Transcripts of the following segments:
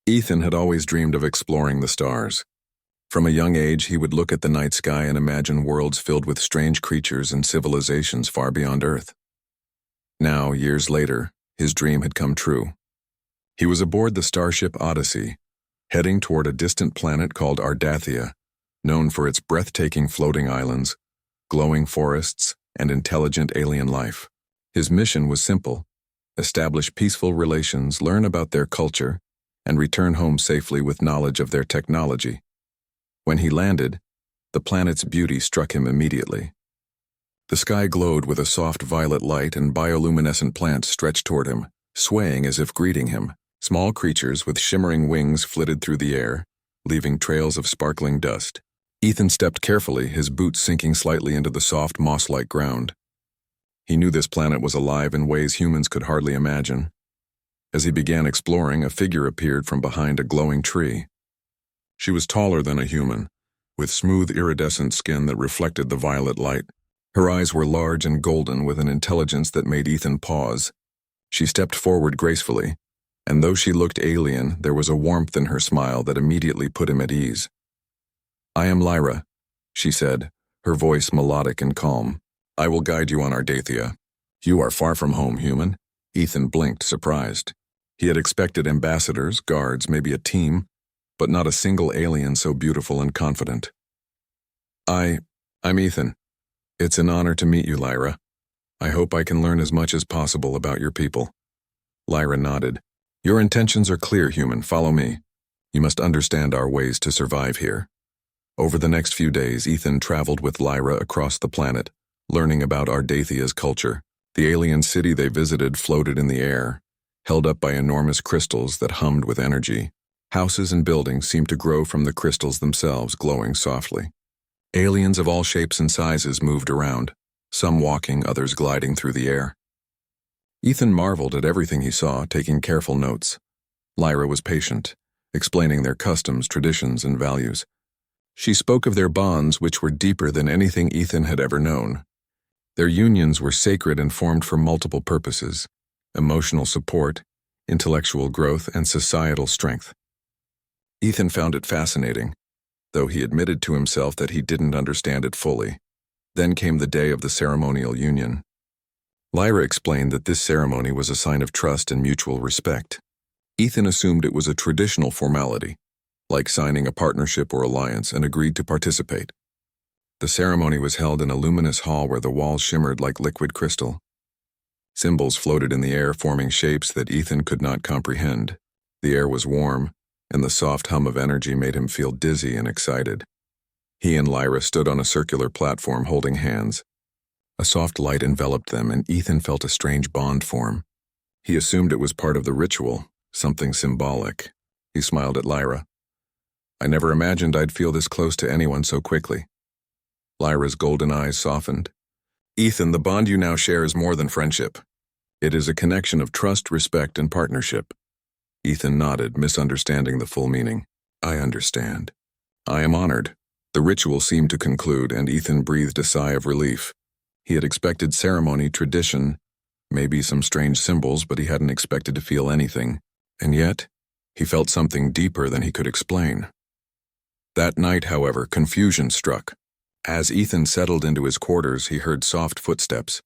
Ethan had always dreamed of exploring the stars. From a young age, he would look at the night sky and imagine worlds filled with strange creatures and civilizations far beyond Earth. Now, years later, his dream had come true. He was aboard the starship Odyssey, heading toward a distant planet called Ardathia, known for its breathtaking floating islands, glowing forests, and intelligent alien life. His mission was simple: establish peaceful relations, learn about their culture, and return home safely with knowledge of their technology. When he landed, the planet's beauty struck him immediately. The sky glowed with a soft violet light, and bioluminescent plants stretched toward him, swaying as if greeting him. Small creatures with shimmering wings flitted through the air, leaving trails of sparkling dust. Ethan stepped carefully, his boots sinking slightly into the soft moss-like ground. He knew this planet was alive in ways humans could hardly imagine. As he began exploring, a figure appeared from behind a glowing tree. She was taller than a human, with smooth iridescent skin that reflected the violet light. Her eyes were large and golden, with an intelligence that made Ethan pause. She stepped forward gracefully, and though she looked alien, there was a warmth in her smile that immediately put him at ease. "I am Lyra," she said, her voice melodic and calm. "I will guide you on Ardathia." "You are far from home, human." Ethan blinked, surprised. He had expected ambassadors, guards, maybe a team, but not a single alien so beautiful and confident. I'm Ethan. It's an honor to meet you, Lyra. I hope I can learn as much as possible about your people." Lyra nodded. "Your intentions are clear, human. Follow me. You must understand our ways to survive here." Over the next few days, Ethan traveled with Lyra across the planet, learning about Ardathia's culture. The alien city they visited floated in the air, held up by enormous crystals that hummed with energy. Houses and buildings seemed to grow from the crystals themselves, glowing softly. Aliens of all shapes and sizes moved around, some walking, others gliding through the air. Ethan marveled at everything he saw, taking careful notes. Lyra was patient, explaining their customs, traditions, and values. She spoke of their bonds, which were deeper than anything Ethan had ever known. Their unions were sacred and formed for multiple purposes: emotional support, intellectual growth, and societal strength. Ethan found it fascinating, though he admitted to himself that he didn't understand it fully. Then came the day of the ceremonial union. Lyra explained that this ceremony was a sign of trust and mutual respect. Ethan assumed it was a traditional formality, like signing a partnership or alliance, and agreed to participate. The ceremony was held in a luminous hall where the walls shimmered like liquid crystal. Symbols floated in the air, forming shapes that Ethan could not comprehend. The air was warm, and the soft hum of energy made him feel dizzy and excited. He and Lyra stood on a circular platform holding hands. A soft light enveloped them, and Ethan felt a strange bond form. He assumed it was part of the ritual, something symbolic. He smiled at Lyra. "I never imagined I'd feel this close to anyone so quickly." Lyra's golden eyes softened. "Ethan, the bond you now share is more than friendship. It is a connection of trust, respect, and partnership." Ethan nodded, misunderstanding the full meaning. "I understand. I am honored." The ritual seemed to conclude, and Ethan breathed a sigh of relief. He had expected ceremony, tradition, maybe some strange symbols, but he hadn't expected to feel anything. And yet, he felt something deeper than he could explain. That night, however, confusion struck. As Ethan settled into his quarters, he heard soft footsteps.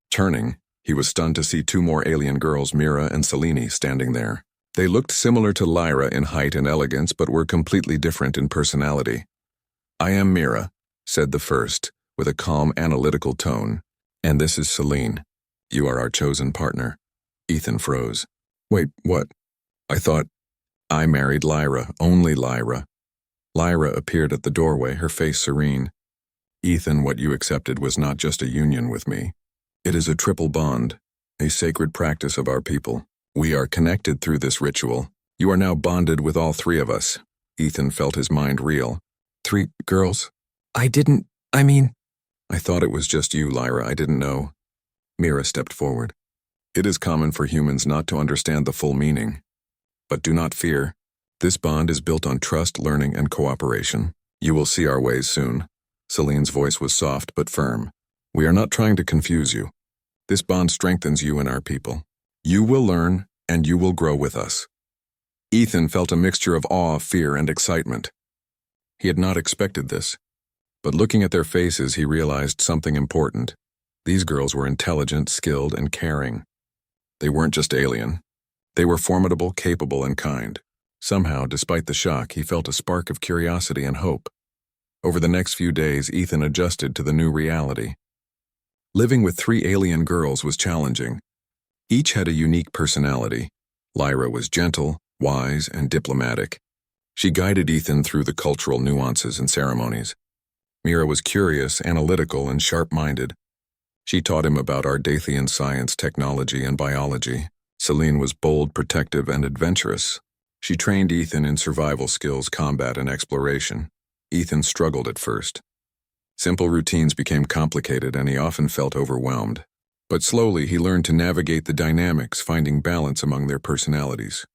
Turning, he was stunned to see two more alien girls, Mira and Selene, standing there. They looked similar to Lyra in height and elegance, but were completely different in personality. "I am Mira," said the first, with a calm, analytical tone. "And this is Selene. You are our chosen partner." Ethan froze. "Wait, what? I thought I married Lyra, only Lyra." Lyra appeared at the doorway, her face serene. "Ethan, what you accepted was not just a union with me. It is a triple bond, a sacred practice of our people. We are connected through this ritual. You are now bonded with all three of us." Ethan felt his mind reel. "Three girls? I thought it was just you, Lyra. I didn't know." Mira stepped forward. "It is common for humans not to understand the full meaning. But do not fear. This bond is built on trust, learning, and cooperation. You will see our ways soon." Selene's voice was soft but firm. "We are not trying to confuse you. This bond strengthens you and our people. You will learn, and you will grow with us." Ethan felt a mixture of awe, fear, and excitement. He had not expected this, but looking at their faces, he realized something important. These girls were intelligent, skilled, and caring. They weren't just alien. They were formidable, capable, and kind. Somehow, despite the shock, he felt a spark of curiosity and hope. Over the next few days, Ethan adjusted to the new reality. Living with 3 alien girls was challenging. Each had a unique personality. Lyra was gentle, wise, and diplomatic. She guided Ethan through the cultural nuances and ceremonies. Mira was curious, analytical, and sharp-minded. She taught him about Ardathian science, technology, and biology. Celine was bold, protective, and adventurous. She trained Ethan in survival skills, combat, and exploration. Ethan struggled at first. Simple routines became complicated, and he often felt overwhelmed. But slowly, he learned to navigate the dynamics, finding balance among their personalities.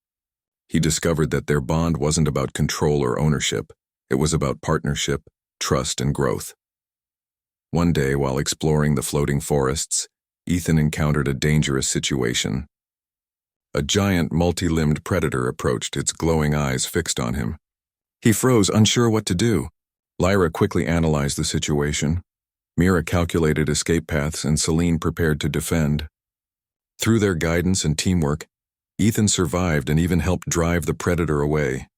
He discovered that their bond wasn't about control or ownership. It was about partnership, trust, and growth. One day, while exploring the floating forests, Ethan encountered a dangerous situation. A giant, multi-limbed predator approached, its glowing eyes fixed on him. He froze, unsure what to do. Lyra quickly analyzed the situation. Mira calculated escape paths, and Celine prepared to defend. Through their guidance and teamwork, Ethan survived and even helped drive the predator away.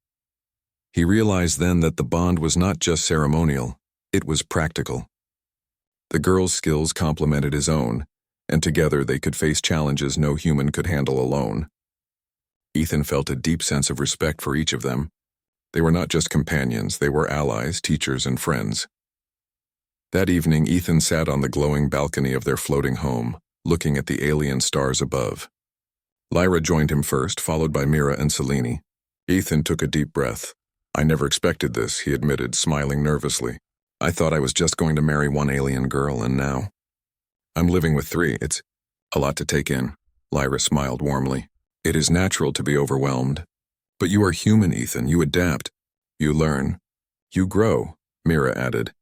He realized then that the bond was not just ceremonial, it was practical. The girl's skills complemented his own, and together they could face challenges no human could handle alone. Ethan felt a deep sense of respect for each of them. They were not just companions, they were allies, teachers, and friends. That evening, Ethan sat on the glowing balcony of their floating home, looking at the alien stars above. Lyra joined him first, followed by Mira and Celine. Ethan took a deep breath. "I never expected this," he admitted, smiling nervously. "I thought I was just going to marry 1 alien girl, and now I'm living with 3. It's a lot to take in." Lyra smiled warmly. "It is natural to be overwhelmed. But you are human, Ethan. You adapt. You learn. You grow," Mira added.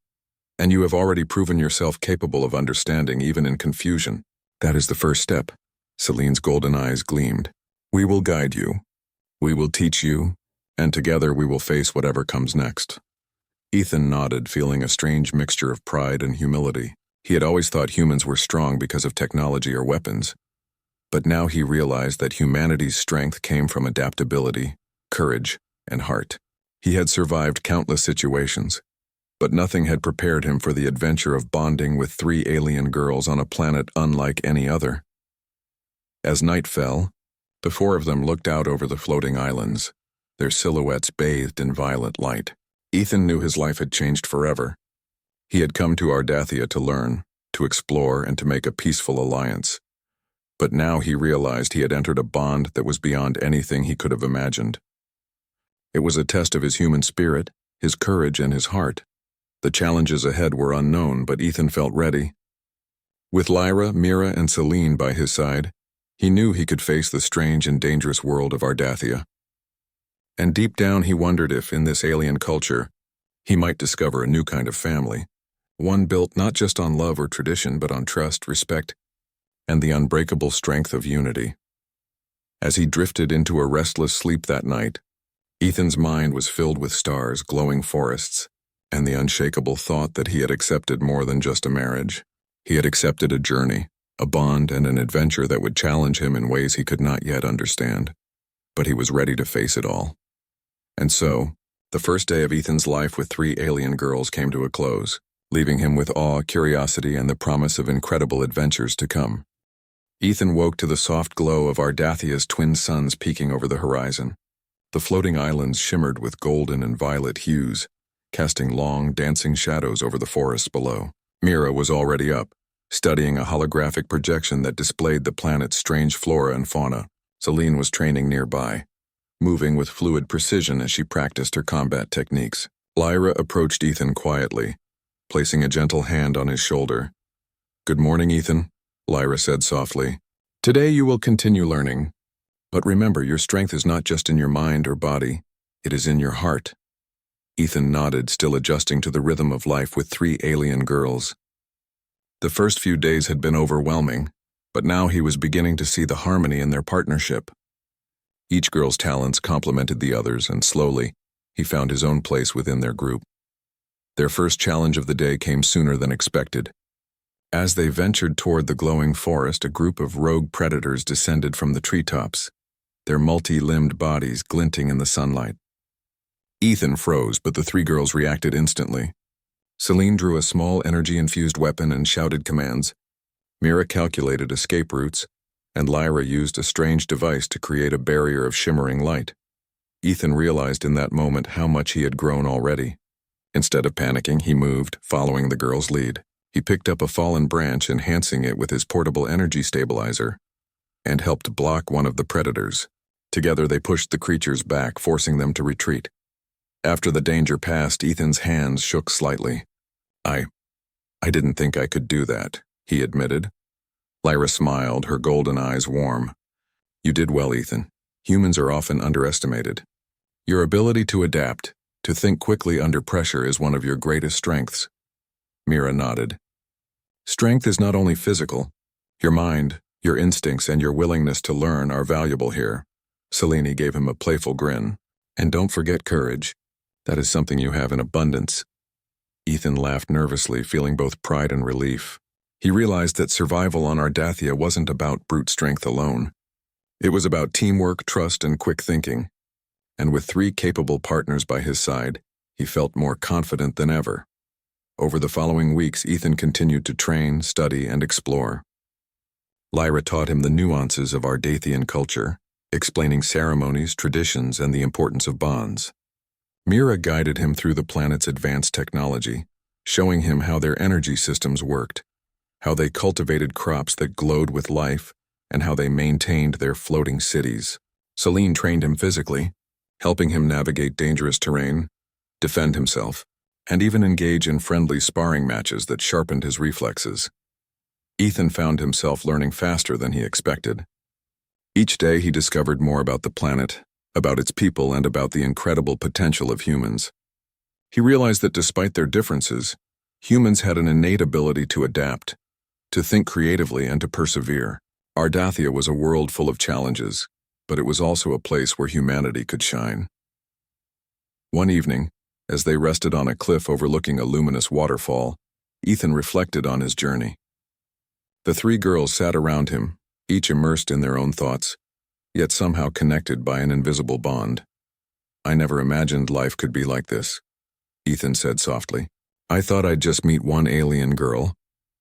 "And you have already proven yourself capable of understanding even in confusion. That is the first step." Celine's golden eyes gleamed. "We will guide you. We will teach you, and together we will face whatever comes next." Ethan nodded, feeling a strange mixture of pride and humility. He had always thought humans were strong because of technology or weapons. But now he realized that humanity's strength came from adaptability, courage, and heart. He had survived countless situations, but nothing had prepared him for the adventure of bonding with 3 alien girls on a planet unlike any other. As night fell, the 4 of them looked out over the floating islands, their silhouettes bathed in violet light. Ethan knew his life had changed forever. He had come to Ardathia to learn, to explore, and to make a peaceful alliance. But now he realized he had entered a bond that was beyond anything he could have imagined. It was a test of his human spirit, his courage, and his heart. The challenges ahead were unknown, but Ethan felt ready. With Lyra, Mira, and Celine by his side, he knew he could face the strange and dangerous world of Ardathia. And deep down he wondered if, in this alien culture, he might discover a new kind of family, one built not just on love or tradition, but on trust, respect, and the unbreakable strength of unity. As he drifted into a restless sleep that night, Ethan's mind was filled with stars, glowing forests, and the unshakable thought that he had accepted more than just a marriage. He had accepted a journey, a bond, and an adventure that would challenge him in ways he could not yet understand. But he was ready to face it all. And so, the first day of Ethan's life with 3 alien girls came to a close, leaving him with awe, curiosity, and the promise of incredible adventures to come. Ethan woke to the soft glow of Ardathia's twin suns peeking over the horizon. The floating islands shimmered with golden and violet hues, casting long, dancing shadows over the forests below. Mira was already up, studying a holographic projection that displayed the planet's strange flora and fauna. Celine was training nearby, moving with fluid precision as she practiced her combat techniques. Lyra approached Ethan quietly, placing a gentle hand on his shoulder. "Good morning, Ethan," Lyra said softly. "Today you will continue learning. But remember, your strength is not just in your mind or body, it is in your heart." Ethan nodded, still adjusting to the rhythm of life with 3 alien girls. The first few days had been overwhelming, but now he was beginning to see the harmony in their partnership. Each girl's talents complemented the others, and slowly, he found his own place within their group. Their first challenge of the day came sooner than expected. As they ventured toward the glowing forest, a group of rogue predators descended from the treetops, their multi-limbed bodies glinting in the sunlight. Ethan froze, but the three girls reacted instantly. Celine drew a small energy-infused weapon and shouted commands. Mira calculated escape routes, and Lyra used a strange device to create a barrier of shimmering light. Ethan realized in that moment how much he had grown already. Instead of panicking, he moved, following the girls' lead. He picked up a fallen branch, enhancing it with his portable energy stabilizer, and helped block one of the predators. Together they pushed the creatures back, forcing them to retreat. After the danger passed, Ethan's hands shook slightly. I didn't think I could do that, he admitted. Lyra smiled, her golden eyes warm. You did well, Ethan. Humans are often underestimated. Your ability to adapt, to think quickly under pressure, is one of your greatest strengths. Mira nodded. Strength is not only physical. Your mind, your instincts, and your willingness to learn are valuable here. Selene gave him a playful grin. And don't forget courage. That is something you have in abundance. Ethan laughed nervously, feeling both pride and relief. He realized that survival on Ardathia wasn't about brute strength alone. It was about teamwork, trust, and quick thinking. And with three capable partners by his side, he felt more confident than ever. Over the following weeks, Ethan continued to train, study, and explore. Lyra taught him the nuances of Ardathian culture, explaining ceremonies, traditions, and the importance of bonds. Mira guided him through the planet's advanced technology, showing him how their energy systems worked, how they cultivated crops that glowed with life, and how they maintained their floating cities. Selene trained him physically, helping him navigate dangerous terrain, defend himself, and even engage in friendly sparring matches that sharpened his reflexes. Ethan found himself learning faster than he expected. Each day he discovered more about the planet, about its people, and about the incredible potential of humans. He realized that despite their differences, humans had an innate ability to adapt, to think creatively, and to persevere. Ardathia was a world full of challenges, but it was also a place where humanity could shine. One evening, as they rested on a cliff overlooking a luminous waterfall, Ethan reflected on his journey. The three girls sat around him, each immersed in their own thoughts, yet somehow connected by an invisible bond. I never imagined life could be like this, Ethan said softly. I thought I'd just meet one alien girl,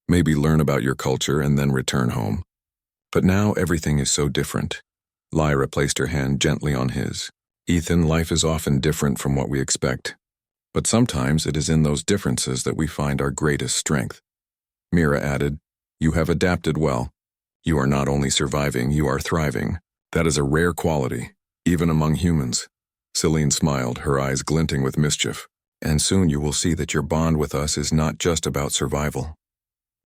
maybe learn about your culture, and then return home. But now everything is so different. Lyra placed her hand gently on his. Ethan, life is often different from what we expect. But sometimes it is in those differences that we find our greatest strength. Mira added, You have adapted well. You are not only surviving, you are thriving. That is a rare quality, even among humans. Selene smiled, her eyes glinting with mischief. And soon you will see that your bond with us is not just about survival.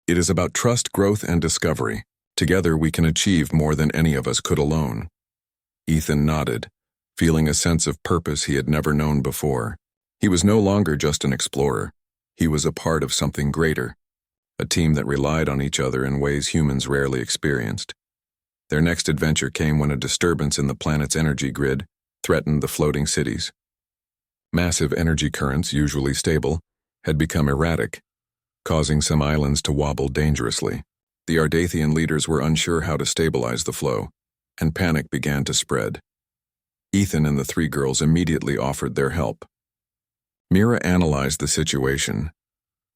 It is about trust, growth, and discovery. Together we can achieve more than any of us could alone. Ethan nodded, feeling a sense of purpose he had never known before. He was no longer just an explorer. He was a part of something greater, a team that relied on each other in ways humans rarely experienced. Their next adventure came when a disturbance in the planet's energy grid threatened the floating cities. Massive energy currents, usually stable, had become erratic, causing some islands to wobble dangerously. The Ardathian leaders were unsure how to stabilize the flow, and panic began to spread. Ethan and the three girls immediately offered their help. Mira analyzed the situation,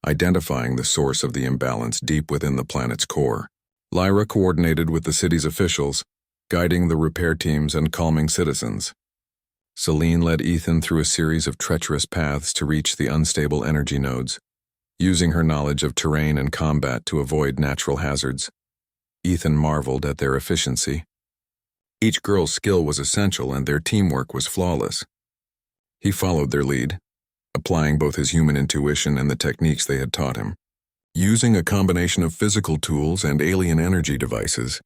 identifying the source of the imbalance deep within the planet's core. Lyra coordinated with the city's officials, guiding the repair teams and calming citizens. Selene led Ethan through a series of treacherous paths to reach the unstable energy nodes, using her knowledge of terrain and combat to avoid natural hazards. Ethan marveled at their efficiency. Each girl's skill was essential and their teamwork was flawless. He followed their lead, applying both his human intuition and the techniques they had taught him. Using a combination of physical tools and alien energy devices,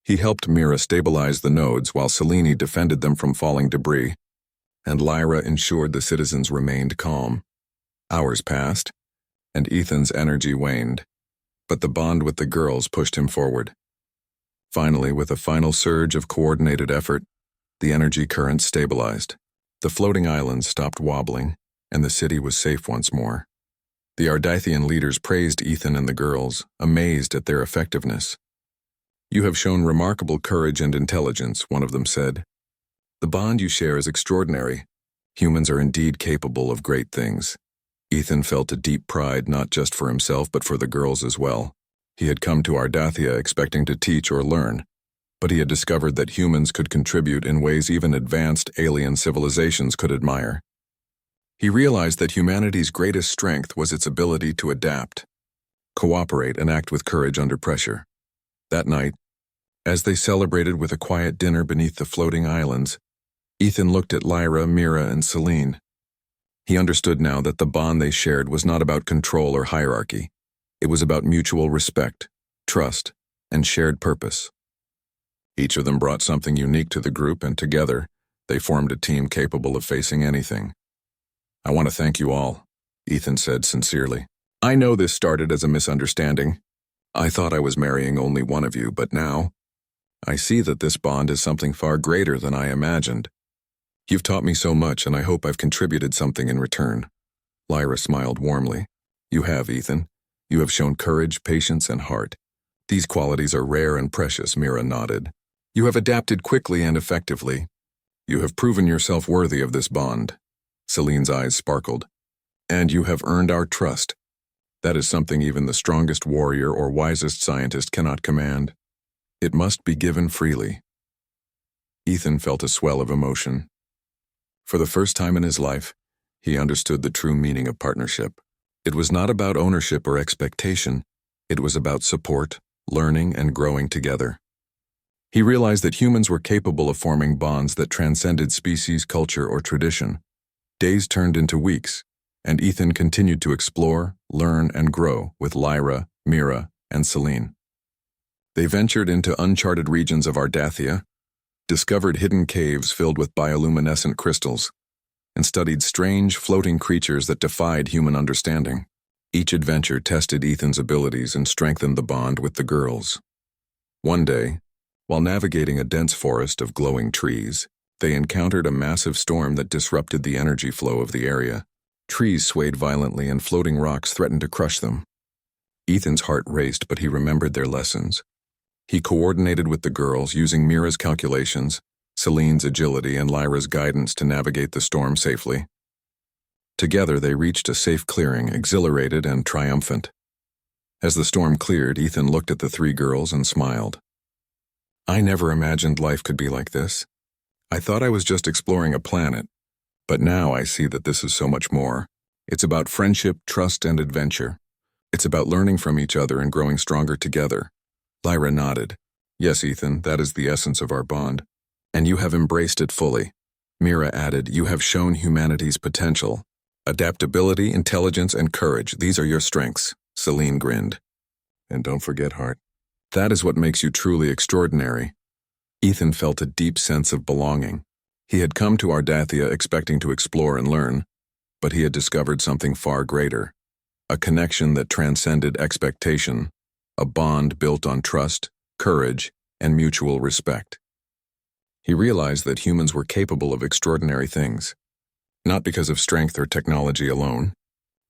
he helped Mira stabilize the nodes while Selene defended them from falling debris, and Lyra ensured the citizens remained calm. Hours passed, and Ethan's energy waned, but the bond with the girls pushed him forward. Finally, with a final surge of coordinated effort, The energy current stabilized. The floating islands stopped wobbling, and the city was safe once more. The Ardathian leaders praised Ethan and the girls, amazed at their effectiveness. "You have shown remarkable courage and intelligence," one of them said. "The bond you share is extraordinary. Humans are indeed capable of great things." Ethan felt a deep pride not just for himself but for the girls as well. He had come to Ardathia expecting to teach or learn, but he had discovered that humans could contribute in ways even advanced alien civilizations could admire. He realized that humanity's greatest strength was its ability to adapt, cooperate, and act with courage under pressure. That night, as they celebrated with a quiet dinner beneath the floating islands, Ethan looked at Lyra, Mira, and Celine. He understood now that the bond they shared was not about control or hierarchy. It was about mutual respect, trust, and shared purpose. Each of them brought something unique to the group, and together, they formed a team capable of facing anything. "I want to thank you all," Ethan said sincerely. "I know this started as a misunderstanding. I thought I was marrying only one of you, but now, I see that this bond is something far greater than I imagined. You've taught me so much, and I hope I've contributed something in return." Lyra smiled warmly. "You have, Ethan. You have shown courage, patience, and heart. These qualities are rare and precious," Mira nodded. "You have adapted quickly and effectively. You have proven yourself worthy of this bond." Celine's eyes sparkled. "And you have earned our trust. That is something even the strongest warrior or wisest scientist cannot command. It must be given freely." Ethan felt a swell of emotion. For the first time in his life, he understood the true meaning of partnership. It was not about ownership or expectation. It was about support, learning, and growing together. He realized that humans were capable of forming bonds that transcended species, culture, or tradition. Days turned into weeks, and Ethan continued to explore, learn, and grow with Lyra, Mira, and Celine. They ventured into uncharted regions of Ardathia, discovered hidden caves filled with bioluminescent crystals, and studied strange, floating creatures that defied human understanding. Each adventure tested Ethan's abilities and strengthened the bond with the girls. One day, while navigating a dense forest of glowing trees, they encountered a massive storm that disrupted the energy flow of the area. Trees swayed violently and floating rocks threatened to crush them. Ethan's heart raced, but he remembered their lessons. He coordinated with the girls, using Mira's calculations, Celine's agility, and Lyra's guidance to navigate the storm safely. Together, they reached a safe clearing, exhilarated and triumphant. As the storm cleared, Ethan looked at the three girls and smiled. "I never imagined life could be like this. I thought I was just exploring a planet, but now I see that this is so much more. It's about friendship, trust, and adventure. It's about learning from each other and growing stronger together." Lyra nodded. "Yes, Ethan, that is the essence of our bond. And you have embraced it fully." Mira added, "You have shown humanity's potential. Adaptability, intelligence, and courage, these are your strengths." Celine grinned. "And don't forget heart. That is what makes you truly extraordinary." Ethan felt a deep sense of belonging. He had come to Ardathia expecting to explore and learn, but he had discovered something far greater. A connection that transcended expectation. A bond built on trust, courage, and mutual respect. He realized that humans were capable of extraordinary things, not because of strength or technology alone,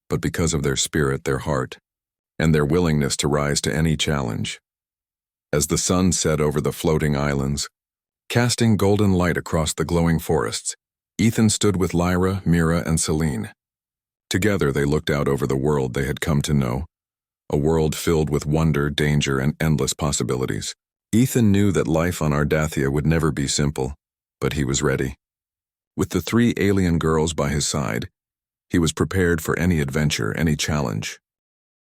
but because of their spirit, their heart, and their willingness to rise to any challenge. As the sun set over the floating islands, casting golden light across the glowing forests, Ethan stood with Lyra, Mira, and Celine. Together they looked out over the world they had come to know, a world filled with wonder, danger, and endless possibilities. Ethan knew that life on Ardathia would never be simple, but he was ready. With the three alien girls by his side, he was prepared for any adventure, any challenge.